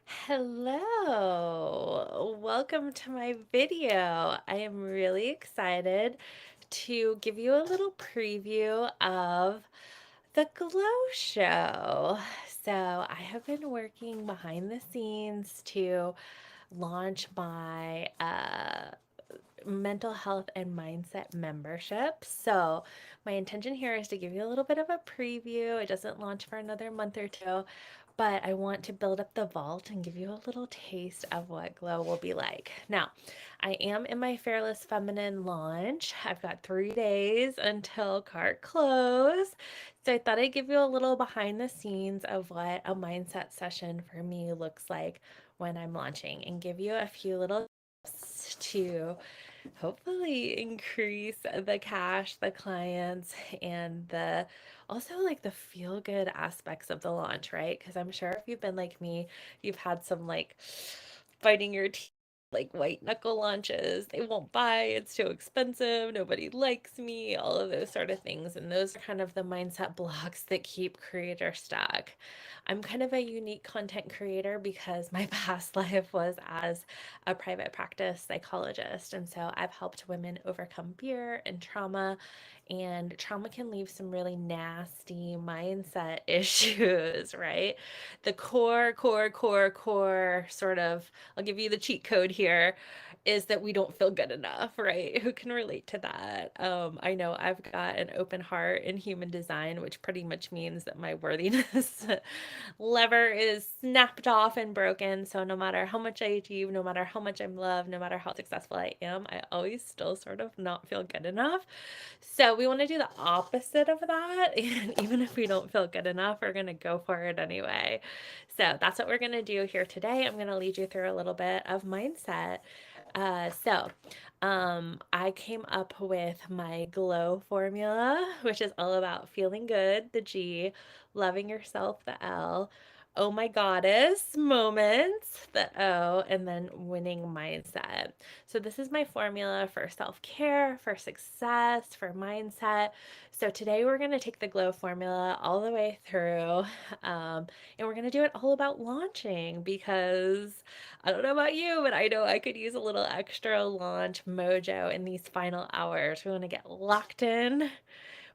Hello, welcome to my video. I am really excited to give you a little preview of the Glow Show. So, I have been working behind the scenes to launch my mental health and mindset membership. So, my intention here is to give you a little bit of a preview. It doesn't launch for another month or two, but I want to build up the vault and give you a little taste of what Glow will be like. Now, I am in my Fearless Feminine launch. I've got 3 days until cart close. So I thought I'd give you a little behind the scenes of what a mindset session for me looks like when I'm launching and give you a few little tips to hopefully increase the cash, the clients, and the also like the feel good aspects of the launch, right? Because I'm sure if you've been like me, you've had some like fighting your teeth, like white knuckle launches. They won't buy, it's too expensive, nobody likes me, all of those sort of things. And those are kind of the mindset blocks that keep creators stuck. I'm kind of a unique content creator because my past life was as a private practice psychologist. And so I've helped women overcome fear and trauma can leave some really nasty mindset issues, right? The core sort of, I'll give you the cheat code here, is that we don't feel good enough, right? Who can relate to that? I know I've got an open heart in human design, which pretty much means that my worthiness lever is snapped off and broken. So no matter how much I achieve, no matter how much I'm loved, no matter how successful I am, I always still sort of not feel good enough. So we want to do the opposite of that. And even if we don't feel good enough, we're going to go for it anyway. So that's what we're going to do here today. I'm going to lead you through a little bit of mindset. I came up with my glow formula, which is all about feeling good, the G, loving yourself, the L, oh my goddess moments, the O, and then winning mindset. So, this is my formula for self care, for success, for mindset. So, today we're going to take the glow formula all the way through, and we're going to do it all about launching because I don't know about you, but I know I could use a little extra launch mojo in these final hours. We want to get locked in.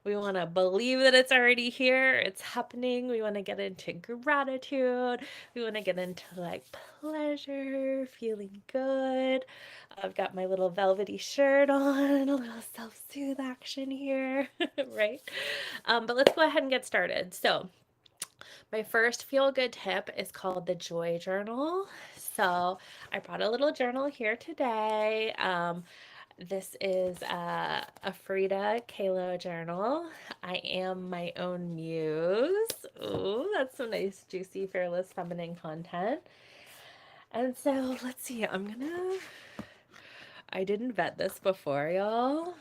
We want to believe that it's already here, it's happening. We want to get into gratitude. We want to get into like pleasure, feeling good. I've got my little velvety shirt on, a little self soothe action here, right? But let's go ahead and get started. So, my first feel good tip is called the Joy Journal. So I brought a little journal here today. This is a Frida Kahlo journal. I am my own muse. Ooh, that's some nice, juicy, fearless, feminine content. And so let's see. I didn't vet this before, y'all.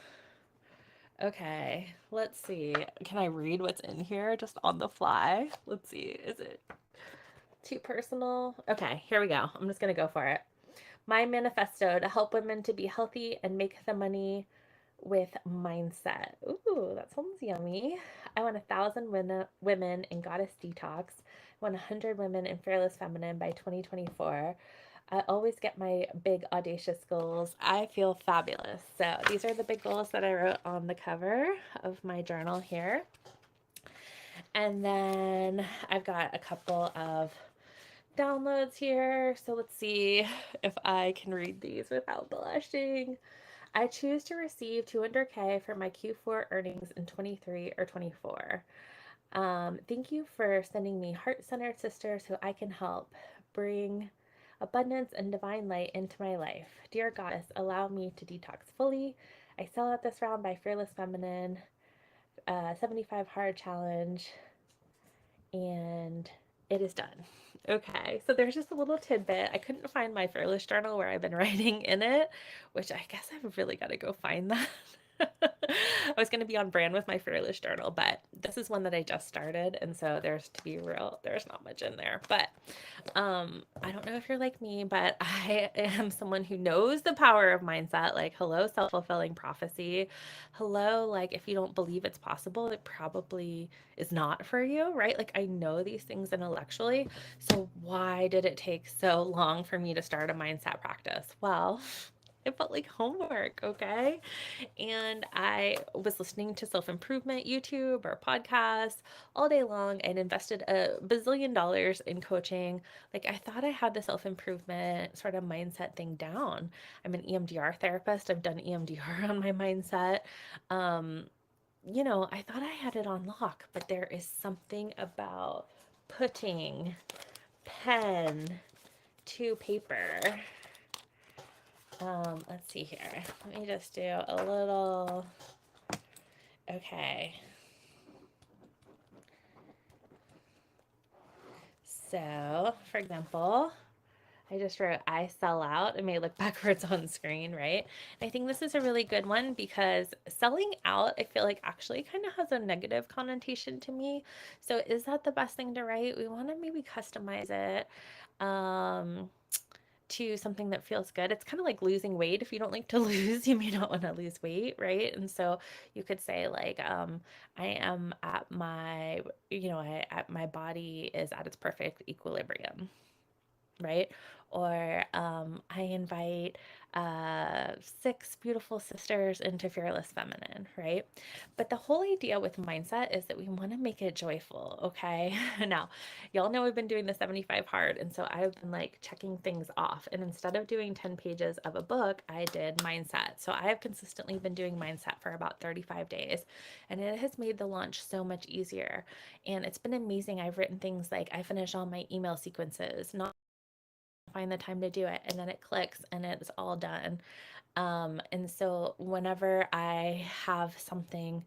Okay, let's see. Can I read what's in here just on the fly? Let's see. Is it too personal? Okay, here we go. I'm just going to go for it. My manifesto to help women to be healthy and make the money with mindset. Ooh, that sounds yummy. I want 1,000 women in Goddess Detox. I want 100 women in Fearless Feminine by 2024. I always get my big audacious goals. I feel fabulous. So these are the big goals that I wrote on the cover of my journal here. And then I've got a couple of downloads here. So let's see if I can read these without blushing. I choose to receive 200K for my Q4 earnings in 23 or 24. Thank you for sending me heart-centered sisters who I can help bring abundance and divine light into my life. Dear Goddess, allow me to detox fully. I sell out this round by Fearless Feminine, 75 hard challenge, and it is done. Okay, so there's just a little tidbit. I couldn't find my Fearless journal where I've been writing in it, which I guess I've really got to go find that. I was going to be on brand with my fearless journal, but this is one that I just started. And so there's, to be real, there's not much in there. But I don't know if you're like me, but I am someone who knows the power of mindset. Like, hello, self fulfilling prophecy. Hello, like, if you don't believe it's possible, it probably is not for you, right? Like, I know these things intellectually. So, why did it take so long for me to start a mindset practice? Well, it felt like homework, okay? And I was listening to self improvement YouTube or podcasts all day long and invested a bazillion dollars in coaching. Like, I thought I had the self improvement sort of mindset thing down. I'm an EMDR therapist, I've done EMDR on my mindset. Um, I thought I had it on lock, but there is something about putting pen to paper. Let's see here. Let me just do a little. Okay. So, for example, I just wrote I sell out. It may look backwards on screen, right? And I think this is a really good one because selling out, I feel like actually kind of has a negative connotation to me. So, is that the best thing to write? We want to maybe customize it. Um, to something that feels good. It's kind of like losing weight. If you don't like to lose, you may not want to lose weight, right? And so you could say like, I am at my, at my body is at its perfect equilibrium, right? Or I invite six beautiful sisters into Fearless Feminine, right? But the whole idea with mindset is that we want to make it joyful, okay? Now, y'all know I've been doing the 75 hard, and so I've been like checking things off. And instead of doing 10 pages of a book, I did mindset. So I have consistently been doing mindset for about 35 days, and it has made the launch so much easier. And it's been amazing. I've written things like I finish all my email sequences, not find the time to do it, and then it clicks and it's all done. And so whenever I have something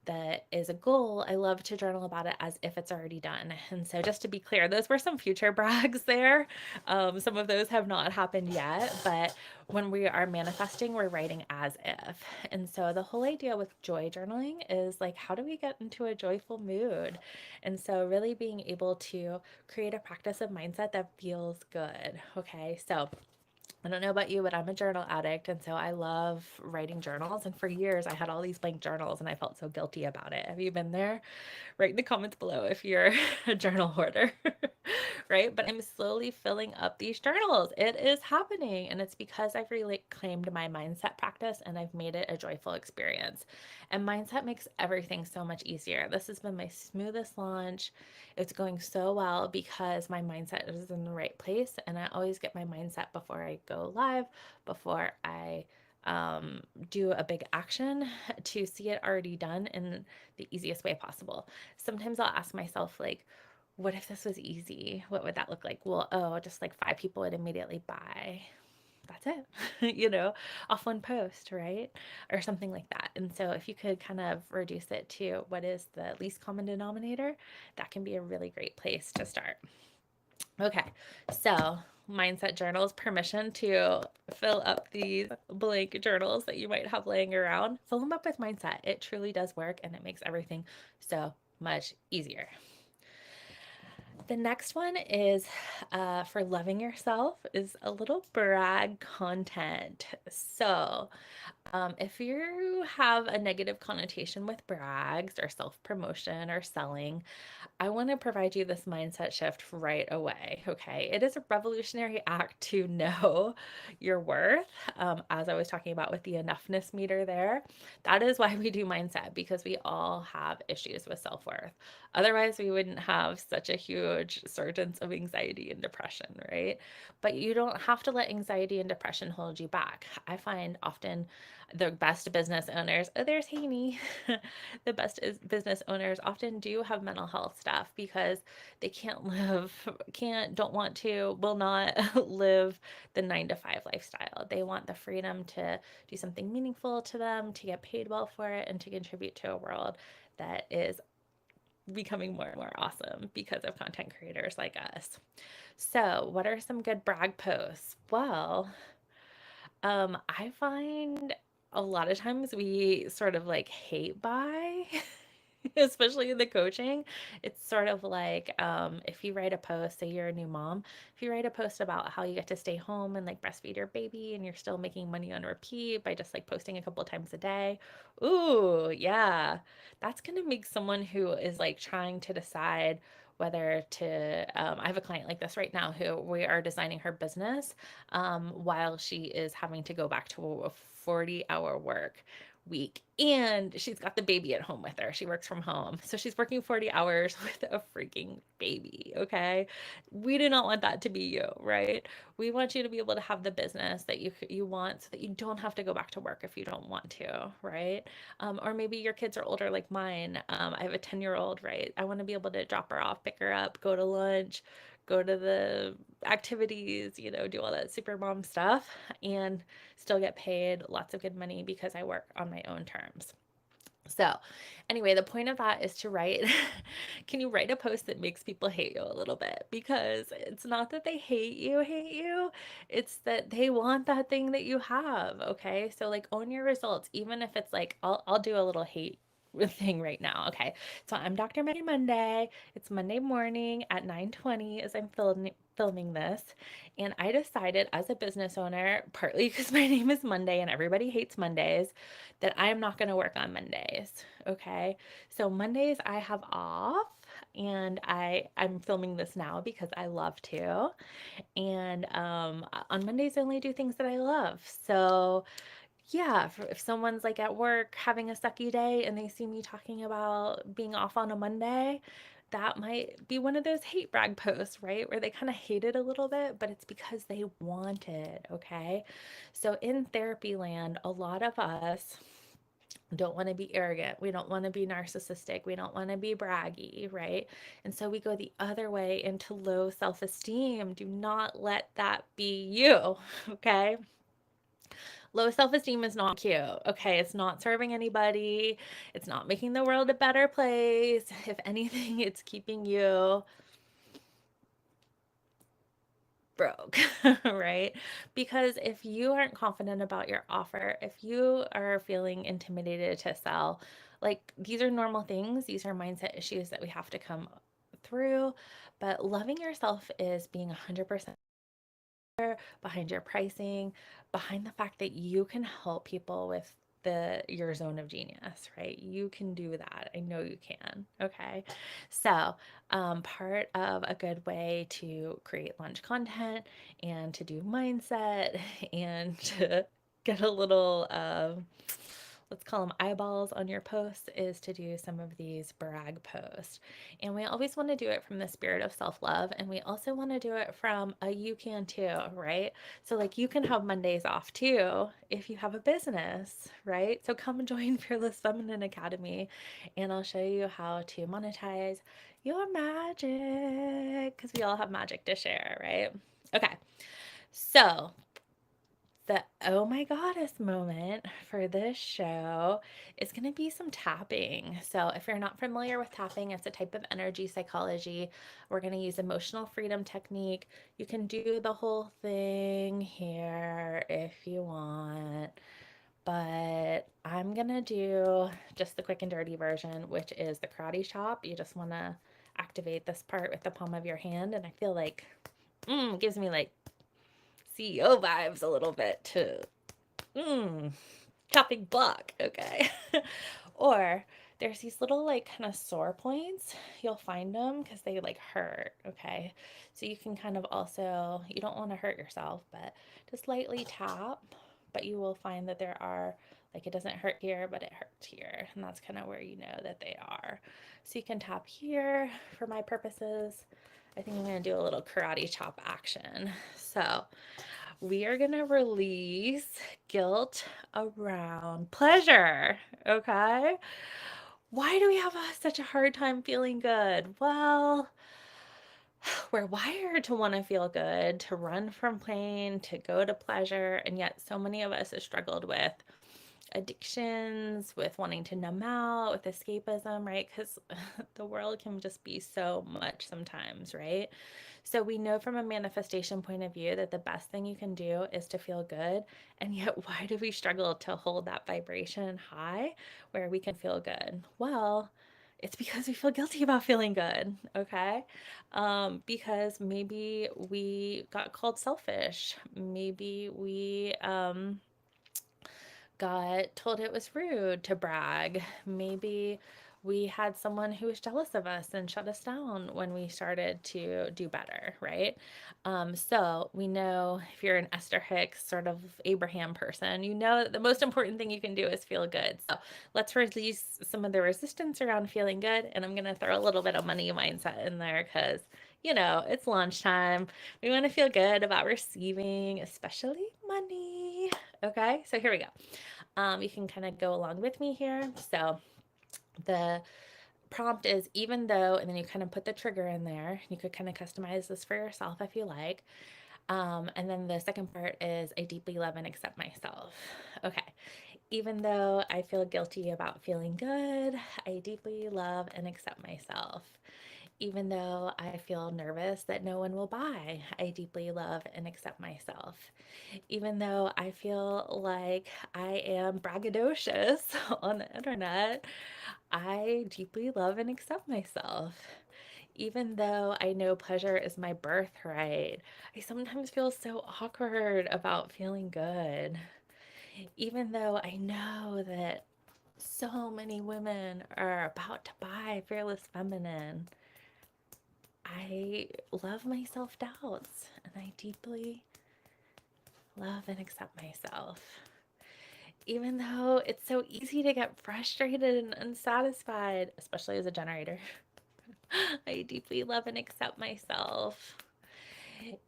that is a goal, I love to journal about it as if it's already done. And so, just to be clear, those were some future brags there. Some of those have not happened yet, but when we are manifesting, we're writing as if. And so, the whole idea with joy journaling is like, how do we get into a joyful mood? And so, really being able to create a practice of mindset that feels good. Okay, so I don't know about you, but I'm a journal addict. And so I love writing journals. And for years, I had all these blank journals and I felt so guilty about it. Have you been there? Write in the comments below if you're a journal hoarder, right? But I'm slowly filling up these journals. It is happening. And it's because I've reclaimed my mindset practice and I've made it a joyful experience. And mindset makes everything so much easier. This has been my smoothest launch. It's going so well because my mindset is in the right place. And I always get my mindset before I go live, before I do a big action to see it already done in the easiest way possible. Sometimes I'll ask myself, like, what if this was easy? What would that look like? Well, oh, just like 5 people would immediately buy. That's it, off one post, right? Or something like that. And so if you could kind of reduce it to what is the least common denominator, that can be a really great place to start. Okay, so mindset journals, permission to fill up these blank journals that you might have laying around. Fill them up with mindset. It truly does work and it makes everything so much easier. The next one is for loving yourself, is a little brag content. So, if you have a negative connotation with brags or self promotion or selling, I want to provide you this mindset shift right away. Okay. It is a revolutionary act to know your worth. As I was talking about with the enoughness meter there, that is why we do mindset because we all have issues with self worth. Otherwise, we wouldn't have such a huge surgence of anxiety and depression, right? But you don't have to let anxiety and depression hold you back. I find often the best business owners, oh, there's Haney. The best business owners often do have mental health stuff because they don't want to, will not live the 9 to 5 lifestyle. They want the freedom to do something meaningful to them, to get paid well for it, and to contribute to a world that is becoming more and more awesome because of content creators like us. So, what are some good brag posts? Well, I find a lot of times we sort of like hate buy, especially in the coaching. It's sort of like if you write a post, say you're a new mom, if you write a post about how you get to stay home and like breastfeed your baby and you're still making money on repeat by just like posting a couple times a day, ooh, yeah, that's gonna make someone who is like trying to decide whether to I have a client like this right now who we are designing her business while she is having to go back to a 40-hour work week, and she's got the baby at home with her. She works from home. So she's working 40 hours with a freaking baby, okay? We do not want that to be you, right? We want you to be able to have the business that you want so that you don't have to go back to work if you don't want to, right? Or maybe your kids are older like mine. I have a 10-year-old, right? I want to be able to drop her off, pick her up, go to lunch, go to the activities, do all that super mom stuff and still get paid lots of good money because I work on my own terms. So, anyway, the point of that is to write. Can you write a post that makes people hate you a little bit? Because it's not that they hate you, it's that they want that thing that you have. Okay. So, like, own your results, even if it's like, I'll do a little hate thing right now. Okay. So, I'm Dr. Maggie Monday. It's Monday morning at 9:20 as I'm filming this. And I decided as a business owner, partly because my name is Monday and everybody hates Mondays, that I'm not going to work on Mondays. Okay. So Mondays I have off and I'm filming this now because I love to. And on Mondays I only do things that I love. So yeah, if someone's like at work having a sucky day and they see me talking about being off on a Monday, that might be one of those hate brag posts, right? Where they kind of hate it a little bit, but it's because they want it, okay? So in therapy land, a lot of us don't want to be arrogant. We don't want to be narcissistic. We don't want to be braggy, right? And so we go the other way into low self esteem. Do not let that be you, okay? Low self esteem is not cute, okay? It's not serving anybody, it's not making the world a better place. If anything, it's keeping you broke, right? Because if you aren't confident about your offer, if you are feeling intimidated to sell, like these are normal things, these are mindset issues that we have to come through. But loving yourself is being 100% behind your pricing, behind the fact that you can help people with your zone of genius, right? You can do that. I know you can. Okay. So, part of a good way to create launch content and to do mindset and to get a little let's call them eyeballs on your posts is to do some of these brag posts. And we always want to do it from the spirit of self-love. And we also want to do it from a you can too, right? So like you can have Mondays off too if you have a business, right? So come join Fearless Feminine Academy and I'll show you how to monetize your magic because we all have magic to share, right? Okay. So the oh my goddess moment for this show is going to be some tapping. So, if you're not familiar with tapping, it's a type of energy psychology. We're going to use emotional freedom technique. You can do the whole thing here if you want, but I'm going to do just the quick and dirty version, which is the karate chop. You just want to activate this part with the palm of your hand, and I feel like it gives me like CEO vibes a little bit to chopping block, okay? Or there's these little like kind of sore points. You'll find them because they like hurt, okay? So you can kind of also, you don't want to hurt yourself, but just lightly tap, but you will find that there are like it doesn't hurt here, but it hurts here. And that's kind of where you know that they are. So you can tap here for my purposes. I think I'm going to do a little karate chop action. So we are going to release guilt around pleasure. Okay. Why do we have such a hard time feeling good? Well, we're wired to want to feel good, to run from pain, to go to pleasure. And yet, so many of us have struggled with addictions, with wanting to numb out, with escapism, right? Because the world can just be so much sometimes, right? So we know from a manifestation point of view that the best thing you can do is to feel good. And yet, why do we struggle to hold that vibration high where we can feel good? Well, it's because we feel guilty about feeling good, okay? Because maybe we got called selfish. Maybe we got told it was rude to brag. Maybe we had someone who was jealous of us and shut us down when we started to do better, right? So we know if you're an Esther Hicks sort of Abraham person, you know that the most important thing you can do is feel good. So let's release some of the resistance around feeling good. And I'm going to throw a little bit of money mindset in there because, you know, it's lunchtime. We want to feel good about receiving, especially money. Okay, so here we go. You can kind of go along with me here. So the prompt is even though, and then you kind of put the trigger in there. You could kind of customize this for yourself if you like. And then the second part is I deeply love and accept myself. Okay. Even though I feel guilty about feeling good, I deeply love and accept myself. Even though I feel nervous that no one will buy, I deeply love and accept myself. Even though I feel like I am braggadocious on the internet, I deeply love and accept myself. Even though I know pleasure is my birthright, I sometimes feel so awkward about feeling good. Even though I know that so many women are about to buy Fearless Feminine, I love my self doubts and I deeply love and accept myself. Even though it's so easy to get frustrated and unsatisfied, especially as a generator, I deeply love and accept myself.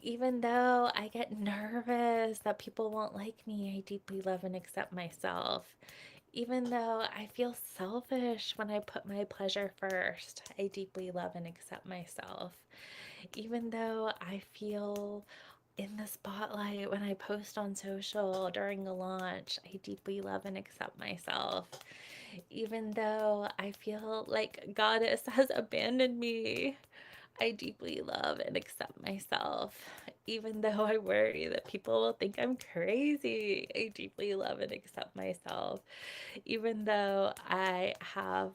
Even though I get nervous that people won't like me, I deeply love and accept myself. Even though I feel selfish when I put my pleasure first, I deeply love and accept myself. Even though I feel in the spotlight when I post on social during a launch, I deeply love and accept myself. Even though I feel like Goddess has abandoned me, I deeply love and accept myself. Even though I worry that people will think I'm crazy, I deeply love and accept myself. Even though I have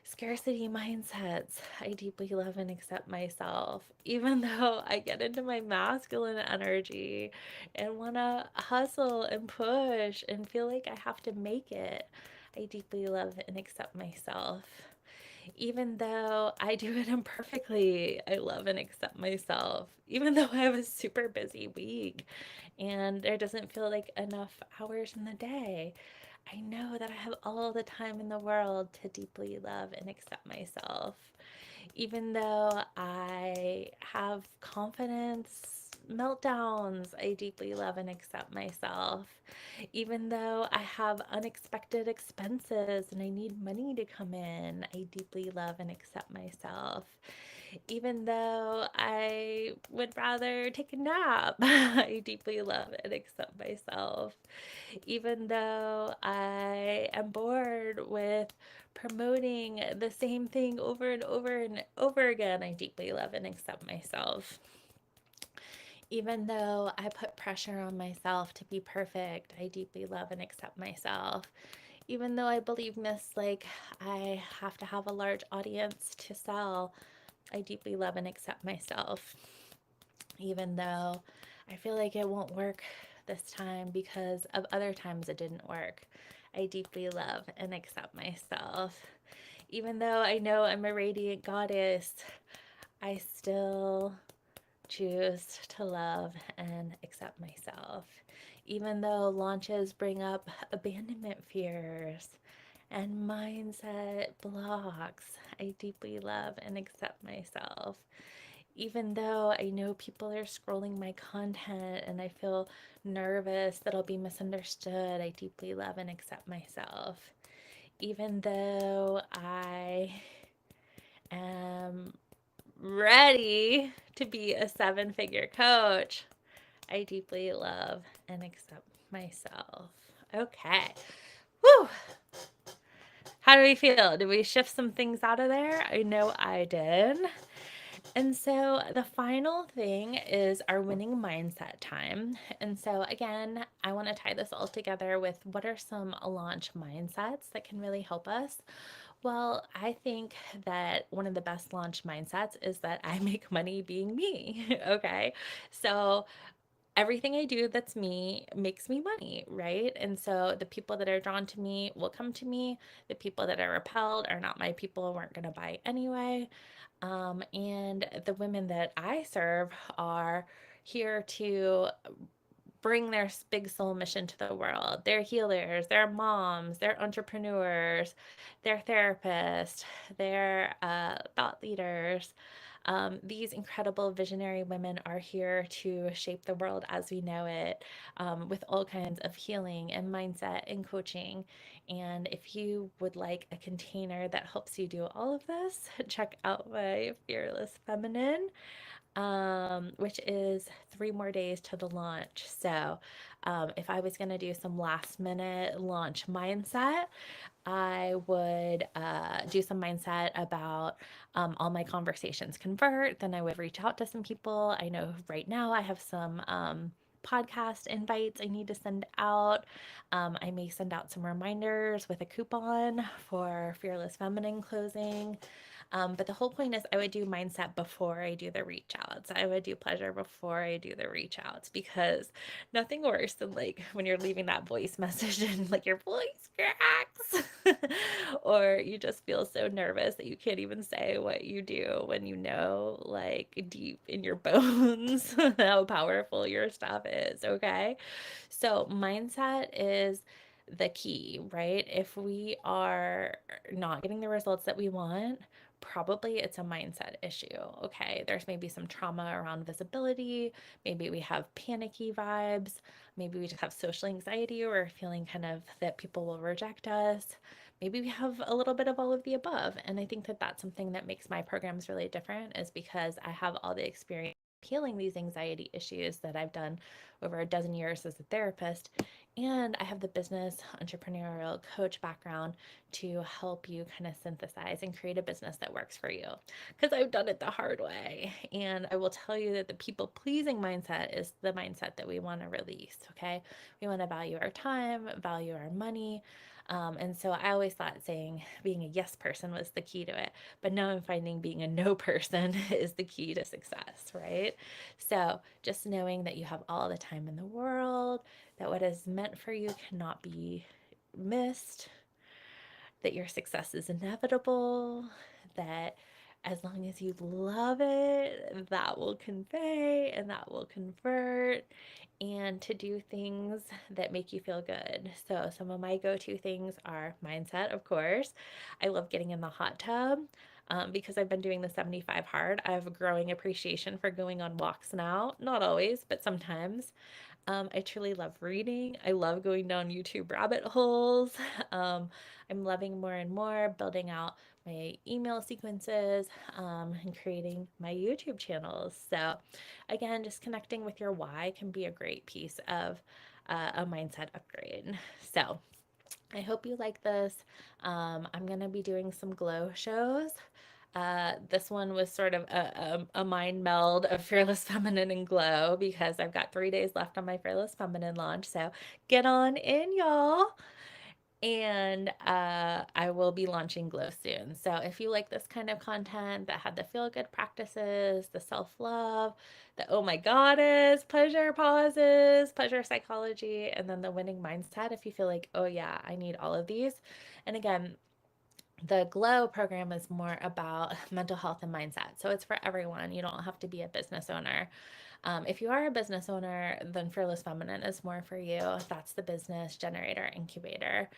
scarcity mindsets, I deeply love and accept myself. Even though I get into my masculine energy and want to hustle and push and feel like I have to make it, I deeply love and accept myself. Even though I do it imperfectly, I love and accept myself. Even though I have a super busy week and there doesn't feel like enough hours in the day, I know that I have all the time in the world to deeply love and accept myself. Even though I have confidence meltdowns, I deeply love and accept myself. Even though I have unexpected expenses and I need money to come in, I deeply love and accept myself. Even though I would rather take a nap, I deeply love and accept myself. Even though I am bored with promoting the same thing over and over again, I deeply love and accept myself. Even though I put pressure on myself to be perfect, I deeply love and accept myself. Even though I believe myths like I have to have a large audience to sell, I deeply love and accept myself. Even though I feel like it won't work this time because of other times it didn't work, I deeply love and accept myself. Even though I know I'm a radiant goddess, I still choose to love and accept myself. Even though launches bring up abandonment fears and mindset blocks, I deeply love and accept myself. Even though I know people are scrolling my content and I feel nervous that I'll be misunderstood, I deeply love and accept myself. Even though I am ready to be a 7-figure coach, I deeply love and accept myself. Okay. Whew. How do we feel? Did we shift some things out of there? I know I did. And so the final thing is our winning mindset time. And so, again, I want to tie this all together with what are some launch mindsets that can really help us. Well, I think that one of the best launch mindsets is that I make money being me. Okay. So, everything I do that's me makes me money, right? And so the people that are drawn to me will come to me. The people that are repelled are not my people, weren't going to buy anyway. And the women that I serve are here to bring their big soul mission to the world. They're healers, they're moms, they're entrepreneurs, they're therapists, they're thought leaders. These incredible visionary women are here to shape the world as we know it, with all kinds of healing and mindset and coaching. And if you would like a container that helps you do all of this, check out my Fearless Feminine, which is 3 more days to the launch. So, if I was going to do some last minute launch mindset, I would do some mindset about all my conversations convert. Then I would reach out to some people. I know right now I have some podcast invites I need to send out. I may send out some reminders with a coupon for Fearless Feminine closing. But the whole point is I would do mindset before I do the reach outs. I would do pleasure before I do the reach outs, because nothing worse than like when you're leaving that voice message and like your voice cracks or you just feel so nervous that you can't even say what you do when you know like deep in your bones how powerful your stuff is, okay? So mindset is the key, right? If we are not getting the results that we want, probably it's a mindset issue. Okay, there's maybe some trauma around visibility. Maybe we have panicky vibes. Maybe we just have social anxiety or feeling kind of that people will reject us. Maybe we have a little bit of all of the above. And I think that that's something that makes my programs really different, is because I have all the experience healing these anxiety issues that I've done over a dozen years as a therapist. And I have the business entrepreneurial coach background to help you kind of synthesize and create a business that works for you. Because I've done it the hard way. And I will tell you that the people pleasing mindset is the mindset that we want to release. Okay. We want to value our time, value our money. And so I always thought saying being a yes person was the key to it. But now I'm finding being a no person is the key to success, right? So just knowing that you have all the time in the world, that what is meant for you cannot be missed, that your success is inevitable, that as long as you love it, that will convey and that will convert, and to do things that make you feel good. So, some of my go to things are mindset, of course. I love getting in the hot tub. Because I've been doing the 75 hard, I have a growing appreciation for going on walks now. Not always, but sometimes. I truly love reading. I love going down YouTube rabbit holes. Um, I'm loving more and more building out my email sequences, and creating my YouTube channels. So, again, just connecting with your why can be a great piece of a mindset upgrade. So, I hope you like this. I'm going to be doing some glow shows. This one was sort of a mind meld of Fearless Feminine and Glow, because I've got 3 days left on my Fearless Feminine launch. So get on in, y'all. And I will be launching Glow soon. So if you like this kind of content that had the feel good practices, the self love, the oh my goddess, pleasure pauses, pleasure psychology, and then the winning mindset, if you feel like, oh yeah, I need all of these. And again, the Glow program is more about mental health and mindset. So it's for everyone. You don't have to be a business owner. If you are a business owner, then Fearless Feminine is more for you. That's the business generator incubator.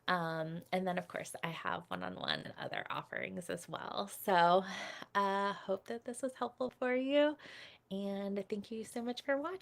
And then, of course, I have one on one and other offerings as well. So, hope that this was helpful for you. And thank you so much for watching.